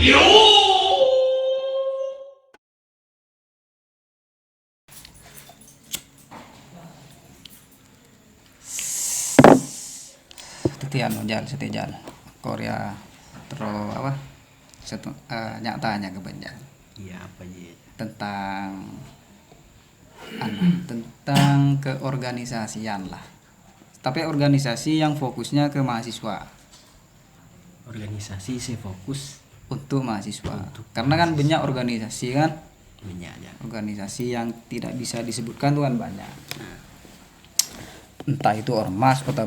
Tetian setejal Korea terus apa nyatanya kebanyakan Iya apa ya? tentang keorganisasian lah, tapi organisasi yang fokusnya ke mahasiswa, Organisasi saya fokus untuk mahasiswa. Karena kan banyak organisasi kan, banyak ya. organisasi yang tidak bisa disebutkan tuh kan banyak. Entah itu ormas atau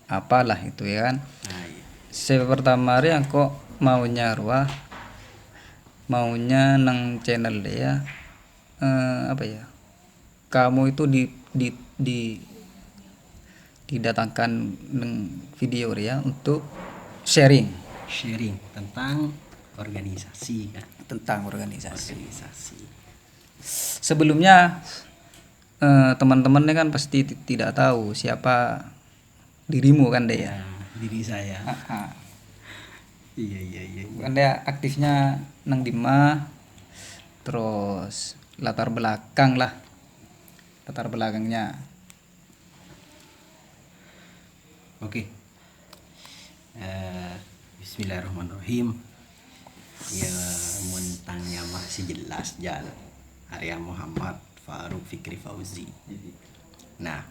apalah itu ya kan. Nah, iya. Saya pertama hari kok maunya nang channel ya, apa ya, kamu itu didatangkan neng video ya untuk sharing tentang organisasi kan. tentang organisasi. Organisasi. Sebelumnya teman-temannya kan pasti tidak tahu siapa dirimu kan deh ya. Diri saya. Iya. Anda aktifnya nang Dima, terus latar belakangnya. Oke. Bismillahirrahmanirrahim. Ya mentangnya masih jelas Jal. Arya Muhammad Faruk Fikri Fauzi. Nah,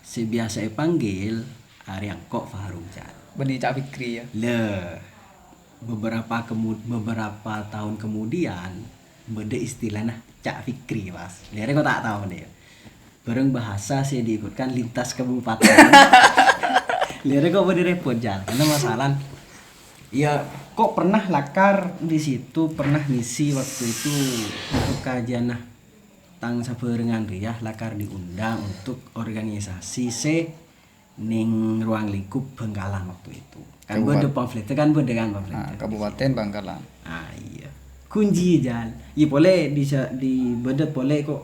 sebiasa panggil Arya kok Faruk Jal. Beni Cak Fikri ya. Beberapa tahun kemudian beda istilahnya Cak Fikri Mas. Lihatnya kok tak tahu deh. Bareng bahasa saya diikutkan lintas kabupaten. Lihatnya kok beda repot Jal. Karena masalah ya kok pernah lakar di situ, pernah ngisi waktu itu untuk kajian tang saberengan ya lakar diundang untuk organisasi ning ruang lingkup Bangkalan waktu itu. Kan beda pamfletnya kan beda kan pamfletnya. Kabupaten Bangkalan. Iya. Kunci Jal. Iya boleh di beda boleh kok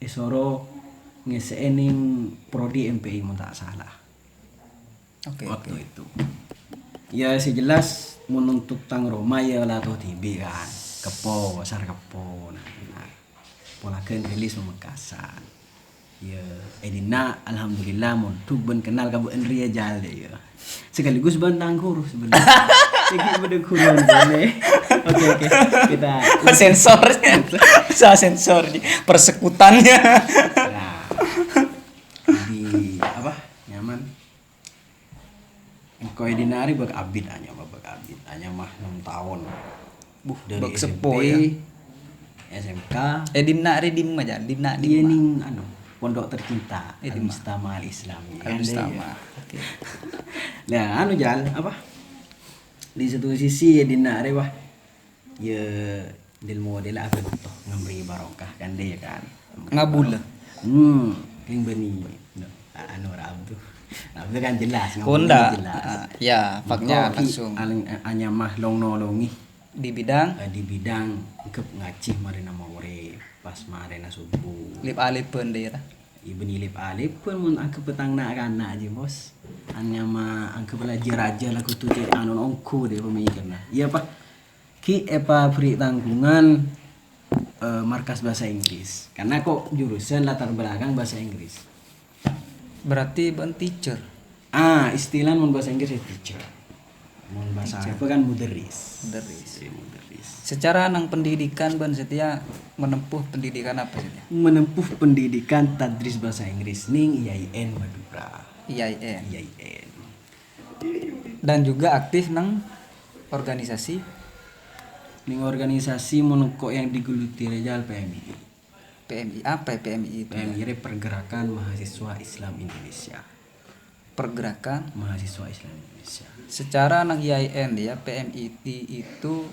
esoro ngesening prodi MPI mun tak salah. Waktu itu. Ya sejelas menuntut tang Roma ya lah tuh tibi kan. Kepo, pasar kepo. Nah. Polakan rilis Pamekasan. Ya, Edina alhamdulillah montuk ben kenal kabu Enria Jal ya. Sekaligus bantang guru sebenarnya. Iki beda kurang boleh. Oke. Kita sensornya. Sensor di persekutannya. Nah, di apa? Nyaman. Engko Edinari bak abid hanya mah 6 tahun. Dari SMP, ya. SMK. Edina redim aja, Dina Iya ning Pondok Tercinta Al-Mustama Al-Islami. Al-Mustama. Oke. Nah, Jal apa? Di satu sisi ya dinare wah. Ya del model apa tuh ngembri barokah kan dia kan. Ngabul. Yang beni. Rabu. Rabu kan jelas Honda. Jelas. Ya, faknya langsung. Anyamah longi Di bidang kep ngacih marina maure pas marina subuh. lip alipeun daerah. Ibeni lip alip pun mun angke petang nak kana aja bos. Anyama angke belajar aja lah kutu cek anon ongku deh pemikirna. Iya pak. Ki epa beri tanggungan markas bahasa Inggris. Karena kok jurusan latar belakang bahasa Inggris. Berarti ben teacher. Istilah mun bahasa Inggris ya teacher. Mun bahasa apa kan mudaris. Secara nang pendidikan ben setia menempuh pendidikan apa saja? Menempuh pendidikan tadris bahasa Inggris ning IAIN Madura. IAIN. Dan juga aktif nang organisasi mun kok yang digeluti Rejal PMI. PMI apa ya PMI itu? PMI Pergerakan Mahasiswa Islam Indonesia. Pergerakan Mahasiswa Islam Indonesia. Secara nang IAIN ya PMIT itu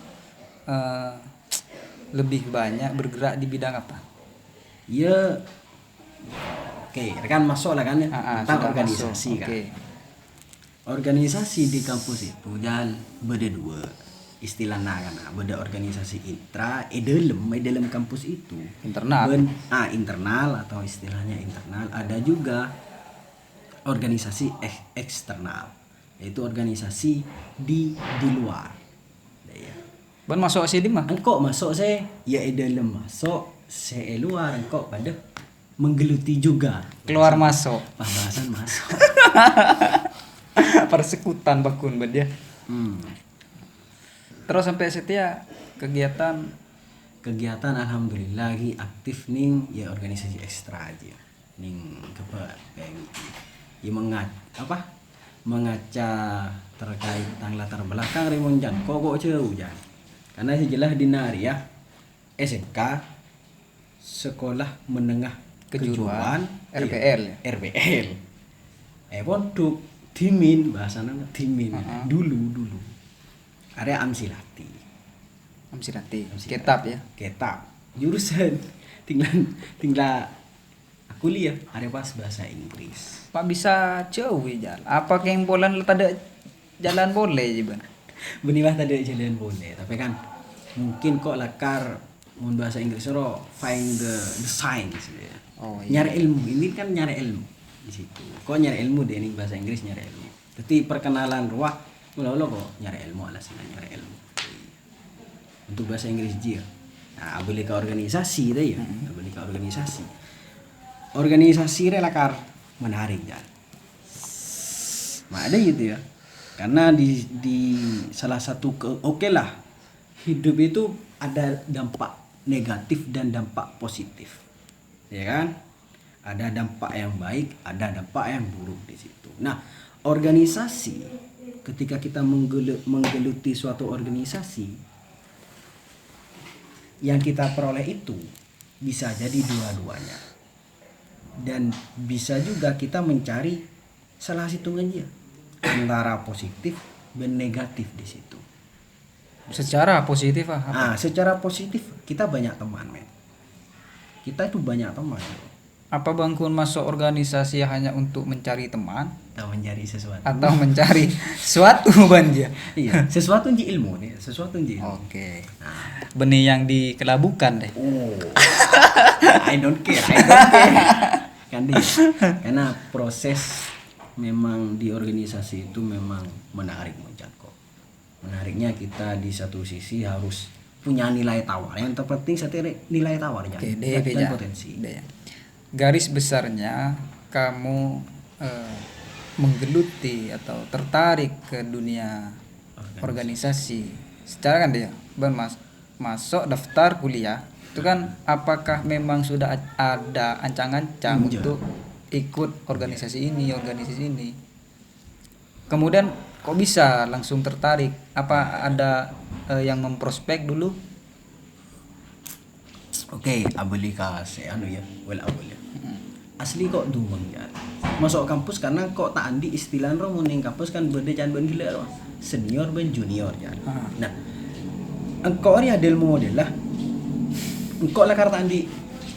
lebih banyak bergerak di bidang apa? Ya. Oke, rekan masuk lah kan ya. Tentang organisasi kan. Organisasi di kampus itu jangan beda dua. Istilahnya kan beda organisasi dalam kampus itu. Internal. Internal atau istilahnya internal. Ada juga organisasi eksternal, yaitu organisasi di luar. ban masuk sini mah. Engkau masuk saya, ya dalam masuk, saya luar engkau pada menggeluti juga. Keluar masuk. Pembahasan masuk. Persekutan bakun ban dia. Hmm. Terus sampai setia kegiatan Alhamdulillah lagi aktif ning ya organisasi ekstra aja. Ning kepa PMI. Ya mengaca terkait tentang latar belakang Raymond Jan kok jauh Jan. Karena sejelas dinari ya SMK Sekolah Menengah Kejuruan RPL. ya? RPL. Pondok Dimin bahasana Dimin. Dulu. Area Amsilati. Kitab ya. Kitab. Jurusan tinggal kuliah area pas bahasa Inggris. Pak bisa jauh ya jalan. Apa kempolan lu ada jalan boleh je ban. Benimah tadi jalan boleh, tapi kan mungkin kok lakar mun bahasa Inggris ro find the science ya. Oh iya. Nyari ilmu, ini kan nyari ilmu di situ. Kok nyari ilmu deh ini bahasa Inggris nyari ilmu. Jadi perkenalan ruah mula-mula kok nyari ilmu alasan nyari ilmu. Untuk bahasa Inggris dia. Nah, boleh ke organisasi deh ya. Boleh ke organisasi. Organisasi relakar menarik ya. Ada gitu ya. Karena di salah satu oke lah hidup itu ada dampak negatif dan dampak positif. Ya kan? Ada dampak yang baik, ada dampak yang buruk di situ. Nah, organisasi ketika kita menggeluti suatu organisasi yang kita peroleh itu bisa jadi dua-duanya. Dan bisa juga kita mencari salah satu aja antara positif dan negatif di situ. Secara positif apa? Secara positif kita banyak teman, men. Kita itu banyak teman. Apa bangkun masuk organisasi hanya untuk mencari teman Atau mencari sesuatu. atau mencari sesuatu ban dia? Iya, sesuatu di ilmu nih, sesuatu di ilmu. Oke. Nah, Benih yang dikelabukan deh. I don't care. Kan dia. Karena proses memang di organisasi itu memang menarik kok. Menariknya kita di satu sisi harus punya nilai tawar. Yang terpenting nilai tawarnya dan potensi. Garis besarnya kamu menggeluti atau tertarik ke dunia organisasi. Secara kan dia masuk daftar kuliah itu kan apakah memang sudah ada ancang-ancang untuk ikut organisasi ini kemudian kok bisa langsung tertarik, apa ada yang memprospek dulu? Oke, abeli kasih ya, abeli. Asli kok dumeng ya. Masuk kampus karena kok tak andi istilah ro muning kampus kan beda jangan ben gila ro. Senior ben junior ya. Nah, engkau ini ada model lah. Engkau lah karena andi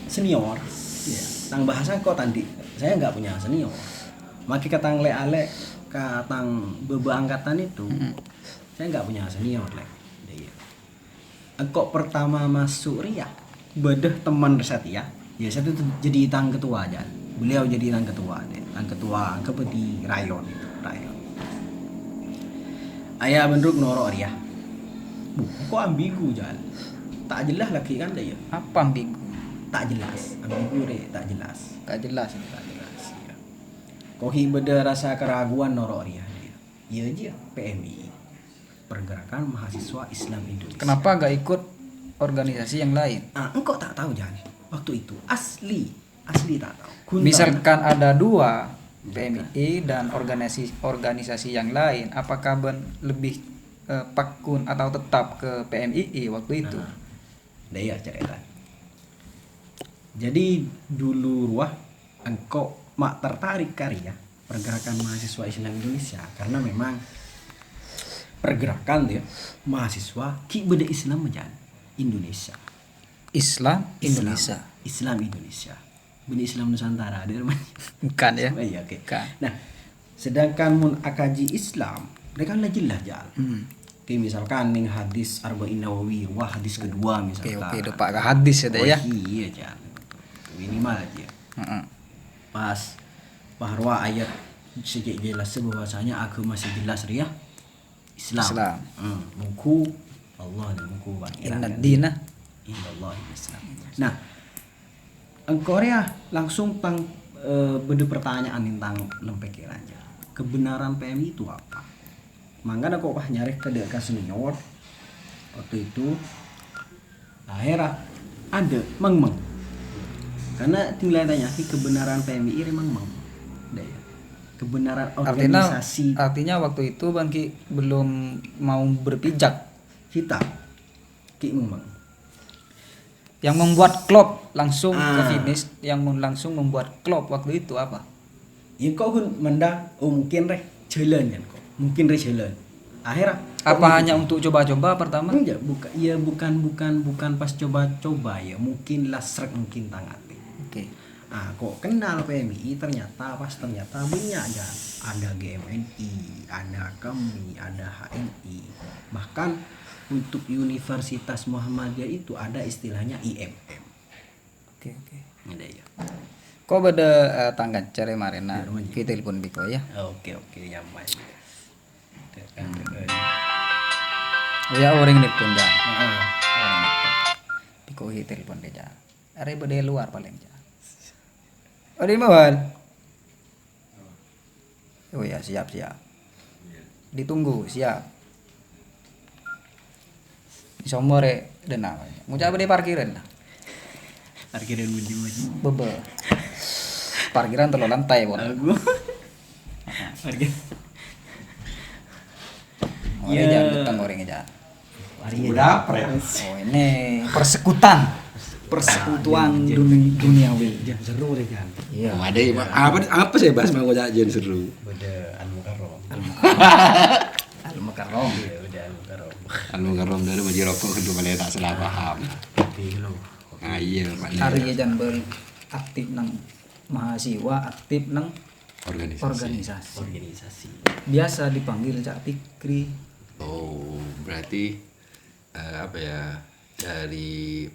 senior. Ya, tang bahasa kok tandi. Saya enggak punya senior. Maki katang le-ale katang beba angkatan itu. Saya enggak punya senior lek. Engkau pertama masuk ria. Bedah teman Setia. Ya saya itu jadi tang ketua aja. Beliau jadi tang ketua deh. Tang ketua di rayon itu, rayon. Ayah benruk norok ria. Kok ambigu jalan. Tak jelas lagi kan dia. Apa ambigu? Tak jelas. Ambigu deh, tak jelas. Tak jelas. Ya. Kohi beda rasa keraguan norok ria dia. Iya aja PMI. Pergerakan Mahasiswa Islam Indonesia. Kenapa gak ikut organisasi yang lain? Engkau tak tahu jangan. Waktu itu asli tak tahu. Misalkan ada dua PMI dan organisasi yang lain, apakah lebih pakun atau tetap ke PMII waktu itu? Iya cerita. Jadi dulu ruah engkau mak tertarik karya pergerakan mahasiswa Islam Indonesia karena memang pergerakan dia mahasiswa ki beda Islam menjadi Indonesia. Islam Indonesia. Beni Islam Nusantara ada namanya. Bukan ya? Iya, oke. Bukan. Nah, sedangkan mun akaji Islam, mereka kan jelas jalan. Oke, misalkan ning hadis Arba'in Nawawi, wah hadis kedua misalkan. Oke, Pak hadis ya. Iya, jalan. Minimal aja. Pas bahwa ayat sejak jelas bahwasanya aku masih jelas ria Islam. Buku Allah dan buku Inna dina Allah Islam. Nah, Korea langsung beda pertanyaan tentang lempekiran aja. Kebenaran PMI itu apa? Mangga kok nyari ke dekat senior waktu itu akhirnya ada meng karena tinggal tanya kebenaran PMI memang ya. Kebenaran organisasi artinya waktu itu Bang Ki belum mau berpijak kita Ki memang yang membuat klub langsung ke finish, yang langsung membuat klub waktu itu apa? Ya kok mendang mungkin challenge kan kok. Mungkin challenge. Akhirnya apa hanya untuk coba-coba pertama? Enggak, bukan pas coba-coba ya. Mungkin lah srek mungkin tangan. Oke. Kok kenal PMI ternyata banyak aja. Ada GMNI, ada kami, ada HNI. Bahkan untuk Universitas Muhammadiyah itu ada istilahnya IMM. Oke. Ada ya. Kok beda tangga cari marina kita telepon biko ya. Oke yang baik. Oh ya orang telepon dah. Orang biko kita telepon dia. Are beda luar paling ja. Oh di mawal. Oh ya siap. Ditunggu siap. Somore denang. Mau coba di parkiran lah. Parkiran budi Bebe. Parkiran telur lantai bon. Aku. Parkir. Orang jangan datang orang aja. Udah apa ya? Oh ini persekutuan duniawi. Jangan seru deh kan. Iya. Apa sih bahas mau jajan seru? Udah Al-Mukarram. Al-Mukarram. Iya udah Al-Mukarram. Al-Mukarram dari Maji Rokok kedua kali tak salah paham. Iya, Hari jangan aktif nang mahasiswa, aktif nang organisasi. Biasa dipanggil Cak Fikri. Oh, berarti apa ya? Dari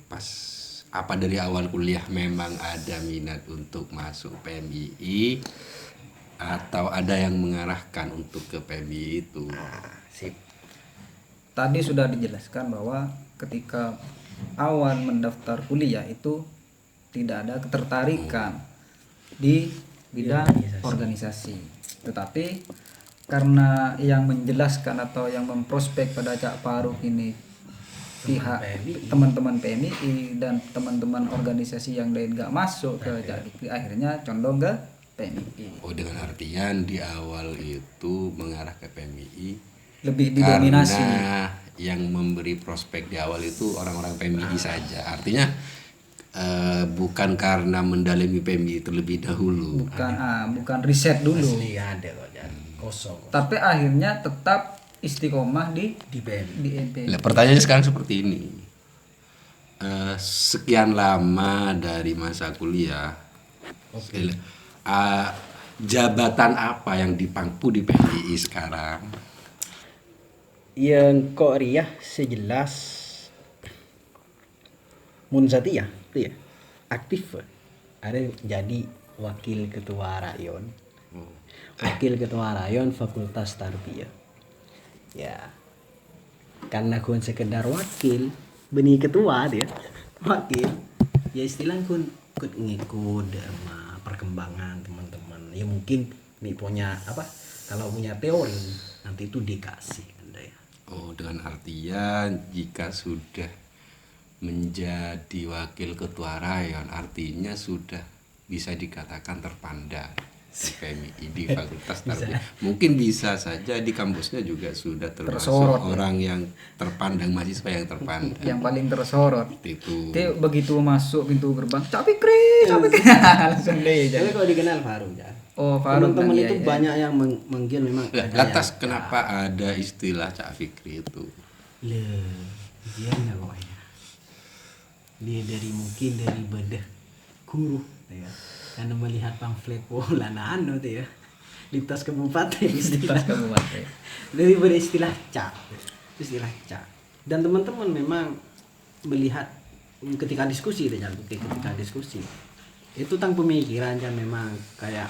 awal kuliah memang ada minat untuk masuk PMII atau ada yang mengarahkan untuk ke PMII itu? Sip. Tadi sudah dijelaskan bahwa ketika awal mendaftar kuliah itu tidak ada ketertarikan di bidang organisasi. Tetapi karena yang menjelaskan atau yang memprospek pada Cak Faruk ini pihak teman-teman PMII dan teman-teman organisasi yang lain gak masuk ke Cak Fikri, akhirnya condong ke PMII. Oh, dengan artian di awal itu mengarah ke PMII Lebih didominasi. karena yang memberi prospek di awal itu orang-orang PMII saja. Artinya bukan karena mendalami PMII terlebih dahulu. Bukan riset dulu. Asli ada kok kosong. Tapi akhirnya tetap istiqomah di PMII. Nah, pertanyaannya sekarang seperti ini. Sekian lama dari masa kuliah, jabatan apa yang dipangku di PMII sekarang? Yang kok Riah sejelas Munzatiyah itu ya aktif ada jadi wakil ketua rayon Fakultas Tarbiyah ya karena kun sekedar wakil benih ketua dia wakil ya istilah kun ngikut sama perkembangan teman-teman ya mungkin nih punya apa kalau punya teori nanti itu dikasih anda ya. Oh, dengan artian jika sudah menjadi wakil ketua rayon artinya sudah bisa dikatakan terpandang di PMII di Fakultas Tarbiyah. Mungkin bisa saja di kampusnya juga sudah termasuk orang yang terpandang, mahasiswa yang terpandang. Yang paling tersorot. Itu. Begitu masuk pintu gerbang, Cak Fikri. Langsung deh. Tapi kalau dikenal Faruk ya. Oh, Faruk teman-teman itu banyak yang manggil memang. Lantas kenapa ada istilah Cak Fikri itu? Dia enggak pokoknya. Dia mungkin dari bedah guru ya. Karena melihat pamflet bola tuh ya. Di tas kabupaten istilah kabupaten. Dari beristilah Cak. Istilah Cak. Dan teman-teman memang melihat ketika diskusi itu itu tentang pemikiran kan memang kayak